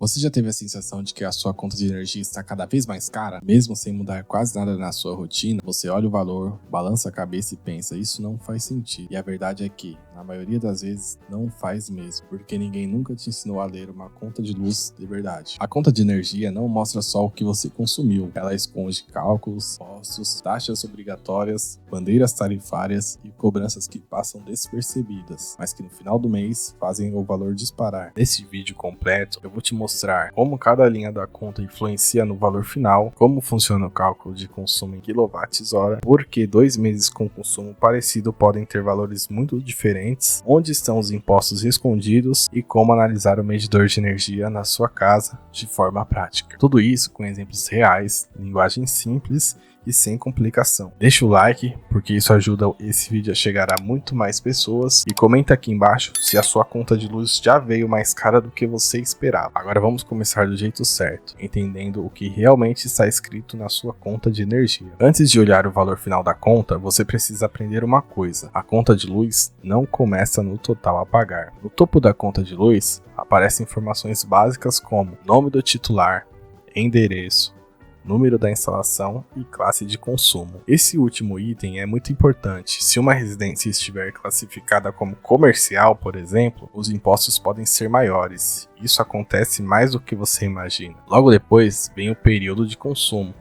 Você já teve a sensação de que a sua conta de energia está cada vez mais cara? Mesmo sem mudar quase nada na sua rotina, você olha o valor, balança a cabeça e pensa, isso não faz sentido. E a verdade é que, na maioria das vezes, não faz mesmo, porque ninguém nunca te ensinou a ler uma conta de luz de verdade. A conta de energia não mostra só o que você consumiu, ela esconde cálculos, impostos, taxas obrigatórias, bandeiras tarifárias e cobranças que passam despercebidas, mas que no final do mês fazem o valor disparar. Nesse vídeo completo, eu vou te mostrar como cada linha da conta influencia no valor final, como funciona o cálculo de consumo em kWh, porque 2 meses com consumo parecido podem ter valores muito diferentes, onde estão os impostos escondidos e como analisar o medidor de energia na sua casa de forma prática. Tudo isso com exemplos reais, linguagem simples e sem complicação. Deixa o like, porque isso ajuda esse vídeo a chegar a muito mais pessoas, e comenta aqui embaixo se a sua conta de luz já veio mais cara do que você esperava. Agora vamos começar do jeito certo, entendendo o que realmente está escrito na sua conta de energia. Antes de olhar o valor final da conta, você precisa aprender uma coisa: a conta de luz não começa no total a pagar. No topo da conta de luz aparecem informações básicas como nome do titular, endereço, número da instalação e classe de consumo. Esse último item é muito importante. Se uma residência estiver classificada como comercial, por exemplo, os impostos podem ser maiores. Isso acontece mais do que você imagina. Logo depois vem o período de consumo,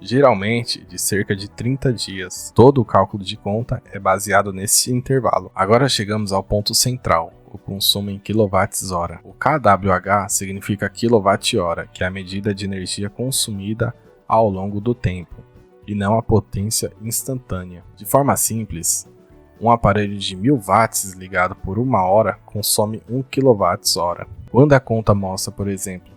geralmente de cerca de 30 dias. Todo o cálculo de conta é baseado nesse intervalo. Agora chegamos ao ponto central: o consumo em kWh. O kWh significa kWh, que é a medida de energia consumida ao longo do tempo, e não a potência instantânea. De forma simples, um aparelho de 1000 watts ligado por 1 hora consome 1 kWh. Quando a conta mostra, por exemplo,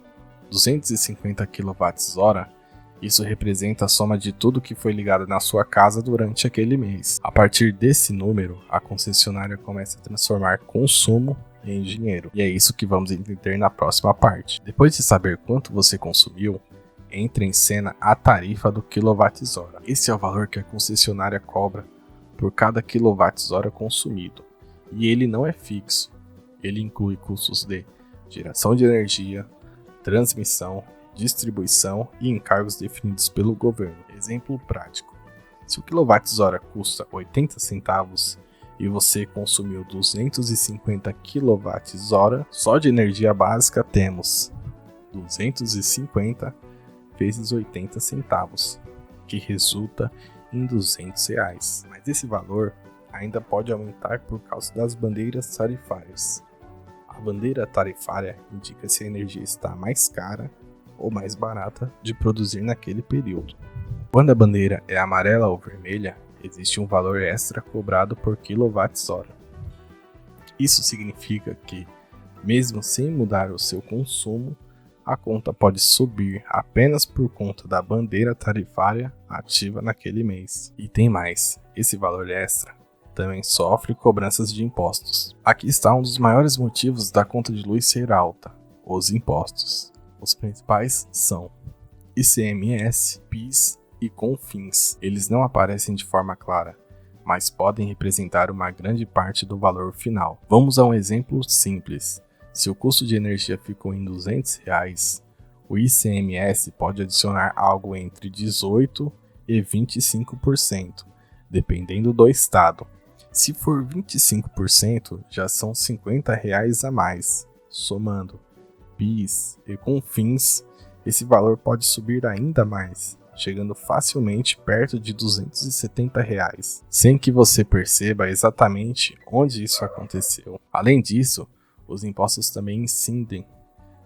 250 kWh, isso representa a soma de tudo que foi ligado na sua casa durante aquele mês. A partir desse número, a concessionária começa a transformar consumo em dinheiro. E é isso que vamos entender na próxima parte. Depois de saber quanto você consumiu, entra em cena a tarifa do kWh. Esse é o valor que a concessionária cobra por cada kWh consumido. E ele não é fixo. Ele inclui custos de geração de energia, transmissão, distribuição e encargos definidos pelo governo. Exemplo prático: se o kWh custa 80 centavos e você consumiu 250 kWh, só de energia básica temos 250 vezes 80 centavos, que resulta em R$200. Mas esse valor ainda pode aumentar por causa das bandeiras tarifárias. A bandeira tarifária indica se a energia está mais cara ou mais barata de produzir naquele período. Quando a bandeira é amarela ou vermelha, existe um valor extra cobrado por kWh. Isso significa que, mesmo sem mudar o seu consumo, a conta pode subir apenas por conta da bandeira tarifária ativa naquele mês. E tem mais: esse valor extra também sofre cobranças de impostos. Aqui está um dos maiores motivos da conta de luz ser alta: os impostos. Os principais são ICMS, PIS e CONFINS. Eles não aparecem de forma clara, mas podem representar uma grande parte do valor final. Vamos a um exemplo simples. Se o custo de energia ficou em R$200, o ICMS pode adicionar algo entre 18% e 25%, dependendo do estado. Se for 25%, já são R$50 a mais. Somando PIS e CONFINS, esse valor pode subir ainda mais, chegando facilmente perto de R$270, sem que você perceba exatamente onde isso aconteceu. Além disso, os impostos também incidem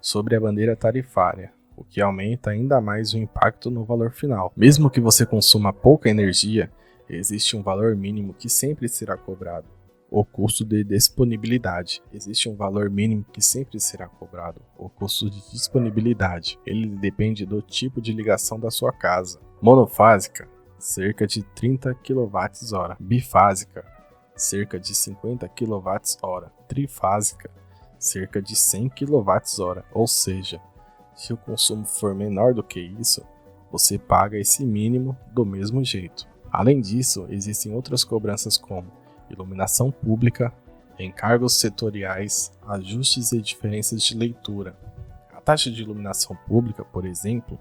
sobre a bandeira tarifária, o que aumenta ainda mais o impacto no valor final. Mesmo que você consuma pouca energia, existe um valor mínimo que sempre será cobrado: o custo de disponibilidade. Existe um valor mínimo que sempre será cobrado: o custo de disponibilidade. Ele depende do tipo de ligação da sua casa. Monofásica, cerca de 30 kWh. Bifásica, cerca de 50 kWh. Trifásica, cerca de 100 kWh. Ou seja, se o consumo for menor do que isso, você paga esse mínimo do mesmo jeito. Além disso, existem outras cobranças como iluminação pública, encargos setoriais, ajustes e diferenças de leitura. A taxa de iluminação pública, por exemplo,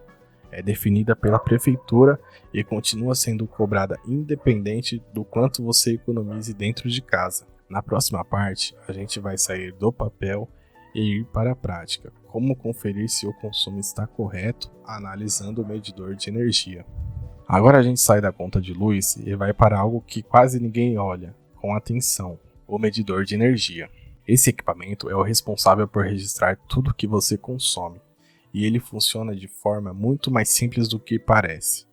é definida pela prefeitura e continua sendo cobrada independente do quanto você economize dentro de casa. Na próxima parte, a gente vai sair do papel e ir para a prática. Como conferir se o consumo está correto analisando o medidor de energia. Agora a gente sai da conta de luz e vai para algo que quase ninguém olha com atenção: o medidor de energia. Esse equipamento é o responsável por registrar tudo que você consome, e ele funciona de forma muito mais simples do que parece.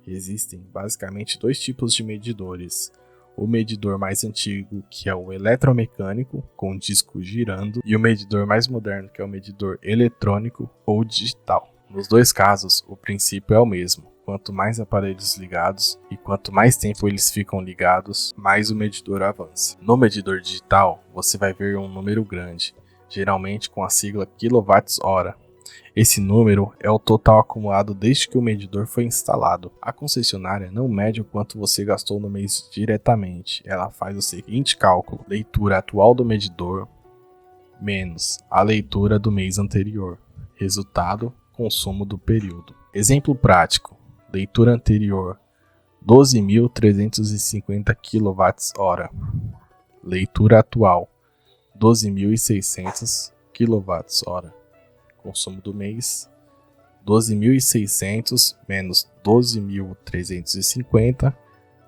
Existem basicamente dois tipos de medidores: o medidor mais antigo, que é o eletromecânico, com disco girando, e o medidor mais moderno, que é o medidor eletrônico ou digital. Nos dois casos, o princípio é o mesmo. Quanto mais aparelhos ligados e quanto mais tempo eles ficam ligados, mais o medidor avança. No medidor digital, você vai ver um número grande, geralmente com a sigla kWh. Esse número é o total acumulado desde que o medidor foi instalado. A concessionária não mede o quanto você gastou no mês diretamente. Ela faz o seguinte cálculo: leitura atual do medidor menos a leitura do mês anterior. Resultado: consumo do período. Exemplo prático: leitura anterior 12.350 kWh. Leitura atual 12.600 kWh. Consumo do mês 12.600 menos 12.350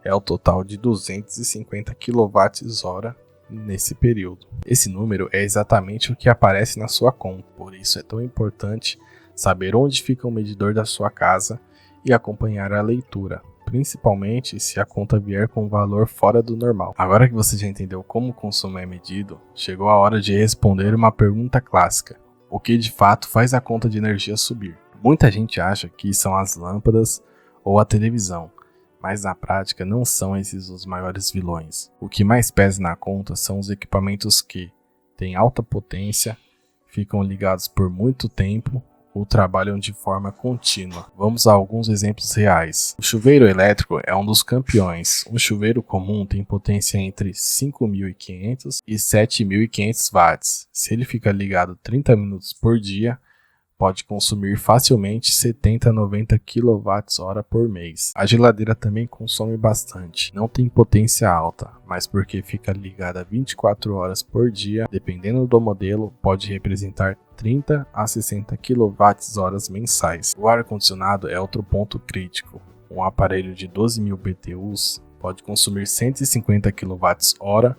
é o total de 250 kWh nesse período. Esse número é exatamente o que aparece na sua conta, por isso é tão importante saber onde fica o medidor da sua casa e acompanhar a leitura, principalmente se a conta vier com um valor fora do normal. Agora que você já entendeu como o consumo é medido, chegou a hora de responder uma pergunta clássica: o que de fato faz a conta de energia subir? Muita gente acha que são as lâmpadas ou a televisão, mas na prática não são esses os maiores vilões. O que mais pesa na conta são os equipamentos que têm alta potência, ficam ligados por muito tempo ou trabalham de forma contínua. Vamos a alguns exemplos reais. O chuveiro elétrico é um dos campeões. Um chuveiro comum tem potência entre 5.500 e 7.500 watts. Se ele fica ligado 30 minutos por dia, pode consumir facilmente 70 a 90 kWh por mês. A geladeira também consome bastante. Não tem potência alta, mas porque fica ligada 24 horas por dia, dependendo do modelo, pode representar 30 a 60 kWh mensais. O ar-condicionado é outro ponto crítico. Um aparelho de 12.000 BTUs pode consumir 150 kWh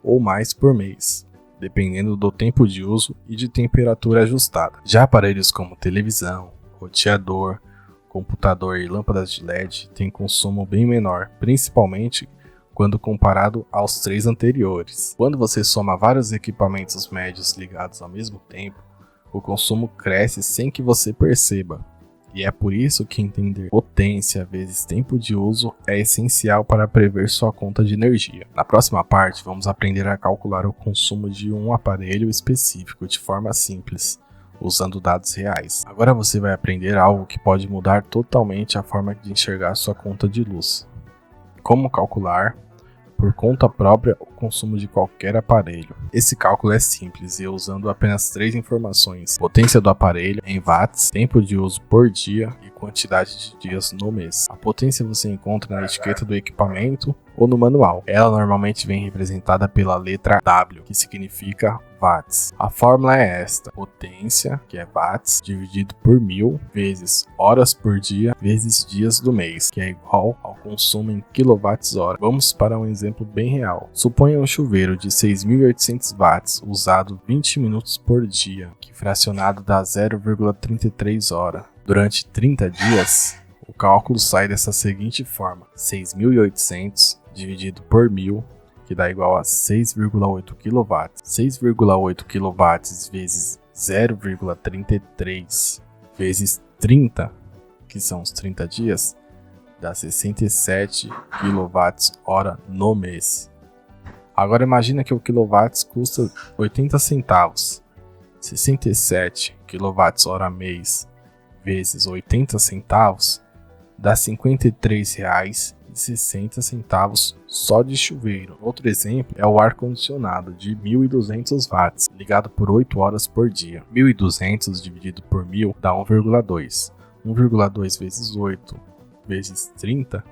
ou mais por mês, dependendo do tempo de uso e de temperatura ajustada. Já aparelhos como televisão, roteador, computador e lâmpadas de LED têm consumo bem menor, principalmente quando comparado aos três anteriores. Quando você soma vários equipamentos médios ligados ao mesmo tempo, o consumo cresce sem que você perceba. E é por isso que entender potência vezes tempo de uso é essencial para prever sua conta de energia. Na próxima parte, vamos aprender a calcular o consumo de um aparelho específico de forma simples, usando dados reais. Agora você vai aprender algo que pode mudar totalmente a forma de enxergar sua conta de luz. Como calcular, por conta própria, o consumo de qualquer aparelho. Esse cálculo é simples e usando apenas três informações: potência do aparelho em watts, tempo de uso por dia e quantidade de dias no mês. A potência você encontra na etiqueta do equipamento ou no manual. Ela normalmente vem representada pela letra W, que significa watts. A fórmula é esta: potência, que é watts, dividido por 1000, vezes horas por dia, vezes dias do mês, que é igual ao consumo em kWh. Vamos para um exemplo bem real. Suponha um chuveiro de 6.800 watts, usado 20 minutos por dia, que fracionado dá 0,33 hora. Durante 30 dias, o cálculo sai dessa seguinte forma: 6.800 dividido por 1000, que dá igual a 6,8 kW. 6,8 kW vezes 0,33 vezes 30, que são os 30 dias, dá 67 kWh no mês. Agora imagina que o quilowatts custa 80 centavos. 67 kWh mês vezes 80 centavos dá R$ 53,16. R$1,60 só de chuveiro. Outro exemplo é o ar-condicionado de 1.200 watts, ligado por 8 horas por dia. 1.200 dividido por 1.000 dá 1,2. 1,2 vezes 8 vezes 30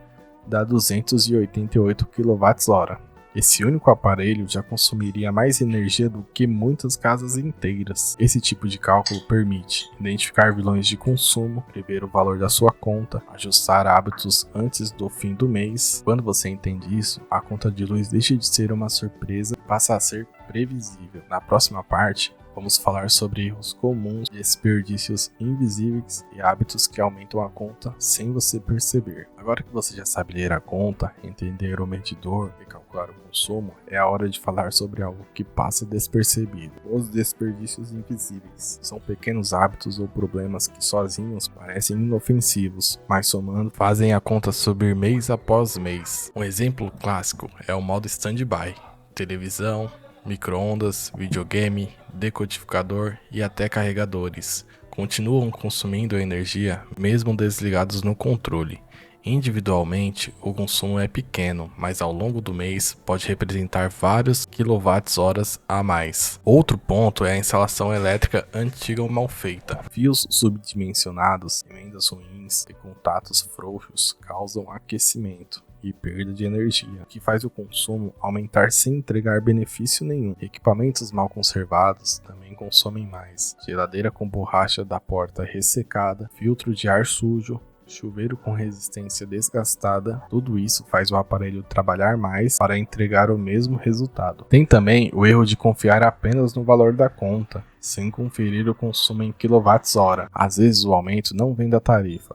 dá 288 kWh. Esse único aparelho já consumiria mais energia do que muitas casas inteiras. Esse tipo de cálculo permite identificar vilões de consumo, prever o valor da sua conta, ajustar hábitos antes do fim do mês. Quando você entende isso, a conta de luz deixa de ser uma surpresa e passa a ser previsível. Na próxima parte, vamos falar sobre erros comuns, desperdícios invisíveis e hábitos que aumentam a conta sem você perceber. Agora que você já sabe ler a conta, entender o medidor e calcular o consumo, é a hora de falar sobre algo que passa despercebido. Os desperdícios invisíveis são pequenos hábitos ou problemas que sozinhos parecem inofensivos, mas somando fazem a conta subir mês após mês. Um exemplo clássico é o modo standby, televisão, micro-ondas, videogame, decodificador e até carregadores continuam consumindo energia mesmo desligados no controle. Individualmente, o consumo é pequeno, mas ao longo do mês pode representar vários kWh a mais. Outro ponto é a instalação elétrica antiga ou mal feita. Fios subdimensionados, emendas ruins e contatos frouxos causam aquecimento e perda de energia, que faz o consumo aumentar sem entregar benefício nenhum. Equipamentos mal conservados também consomem mais. Geladeira com borracha da porta ressecada, filtro de ar sujo, chuveiro com resistência desgastada, tudo isso faz o aparelho trabalhar mais para entregar o mesmo resultado. Tem também o erro de confiar apenas no valor da conta, sem conferir o consumo em kWh. Às vezes o aumento não vem da tarifa,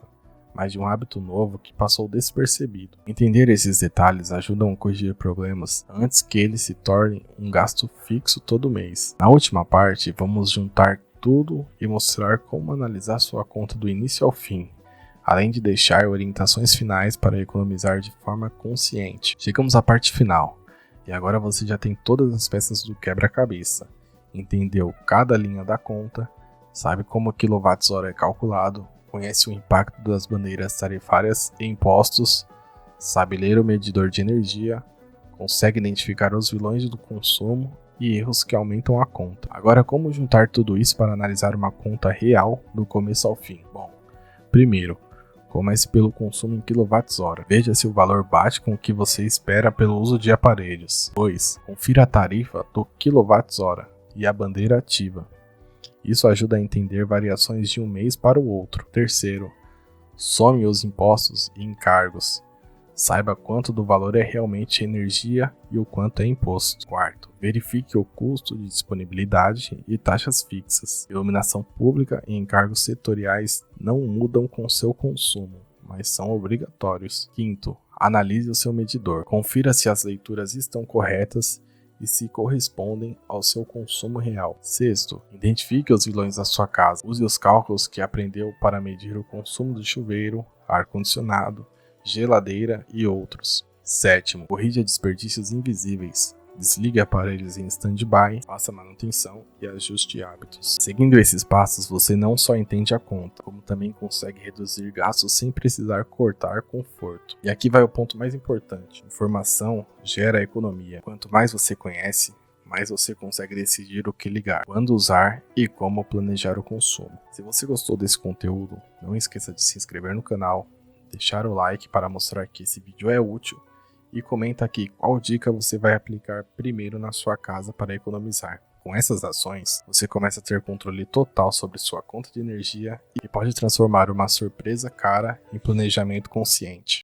mas de um hábito novo que passou despercebido. Entender esses detalhes ajuda a corrigir problemas antes que eles se tornem um gasto fixo todo mês. Na última parte, vamos juntar tudo e mostrar como analisar sua conta do início ao fim, além de deixar orientações finais para economizar de forma consciente. Chegamos à parte final, e agora você já tem todas as peças do quebra-cabeça. Entendeu cada linha da conta, sabe como o kWh é calculado, conhece o impacto das bandeiras tarifárias e impostos, sabe ler o medidor de energia, consegue identificar os vilões do consumo e erros que aumentam a conta. Agora, como juntar tudo isso para analisar uma conta real do começo ao fim? Bom, primeiro, comece pelo consumo em kWh. Veja se o valor bate com o que você espera pelo uso de aparelhos. 2. Confira a tarifa do kWh e a bandeira ativa. Isso ajuda a entender variações de um mês para o outro. 3. Some os impostos e encargos. Saiba quanto do valor é realmente energia e o quanto é imposto. 4. Verifique o custo de disponibilidade e taxas fixas. Iluminação pública e encargos setoriais não mudam com seu consumo, mas são obrigatórios. 5. Analise o seu medidor. Confira se as leituras estão corretas e se correspondem ao seu consumo real. 6. Identifique os vilões da sua casa. Use os cálculos que aprendeu para medir o consumo do chuveiro, ar-condicionado, geladeira e outros. 7. Corrija desperdícios invisíveis. Desligue aparelhos em stand-by, faça manutenção e ajuste hábitos. Seguindo esses passos, você não só entende a conta, como também consegue reduzir gastos sem precisar cortar conforto. E aqui vai o ponto mais importante: informação gera economia. Quanto mais você conhece, mais você consegue decidir o que ligar, quando usar e como planejar o consumo. Se você gostou desse conteúdo, não esqueça de se inscrever no canal, deixar o like para mostrar que esse vídeo é útil e comenta aqui qual dica você vai aplicar primeiro na sua casa para economizar. Com essas ações, você começa a ter controle total sobre sua conta de energia e pode transformar uma surpresa cara em planejamento consciente.